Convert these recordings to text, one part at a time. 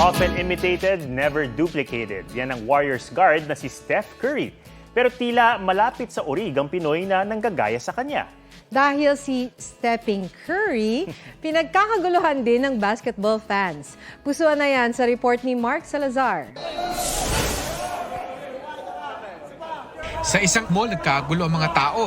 Often imitated, never duplicated. Yan ang Warriors guard na si Steph Curry. Pero tila malapit sa orig ang Pinoy na nanggagaya sa kanya. Dahil si Stephen Curry, pinagkakaguluhan din ng basketball fans. Pusuan na yan sa report ni Mark Salazar. Sa isang mall, nagkagulo ang mga tao.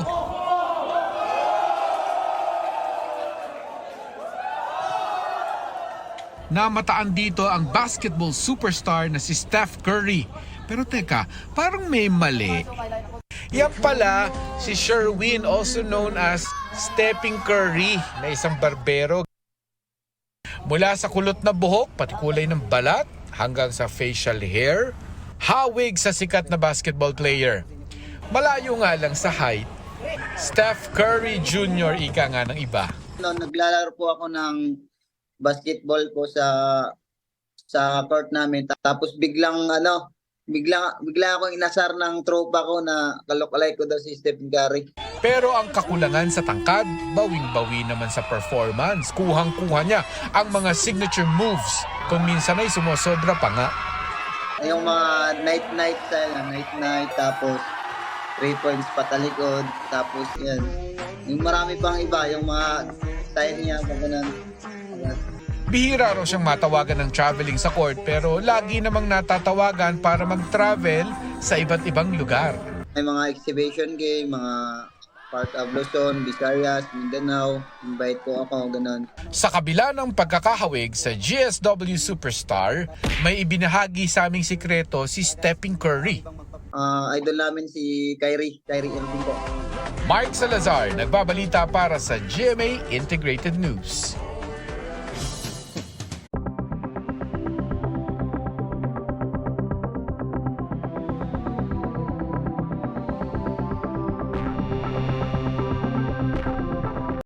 Namataan dito ang basketball superstar na si Steph Curry. Pero teka, parang may mali. Yan pala si Sherwin, also known as Stephen Curry, na isang barbero. Mula sa kulot na buhok, pati kulay ng balat, hanggang sa facial hair, hawig sa sikat na basketball player. Malayo nga lang sa height, Steph Curry Jr. ika nga ng iba. Naglalaro po ako ng basketball po sa court namin. Tapos bigla akong inasar ng tropa ko na kalokalay ko daw si Stephen Curry. Pero ang kakulangan sa tangkad, bawing-bawi naman sa performance. Kuhang-kuha niya ang mga signature moves. Kung minsan ay sumosobra pa nga. Yung mga night tapos 3 points patalikod, tapos yan. Yung marami pang iba, yung mga style niya, ganun. Bihira raw siyang matawagan ng traveling sa court pero lagi namang natatawagan para mag-travel sa iba't ibang lugar. May mga exhibition game, mga part of Luzon, Visayas, Mindanao, invite po ako, ganun. Sa kabila ng pagkakahawig sa GSW Superstar, may ibinahagi sa aming sikreto si Stephen Curry. Idol namin si Kyrie Irving po. Mark Salazar, nagbabalita para sa GMA Integrated News.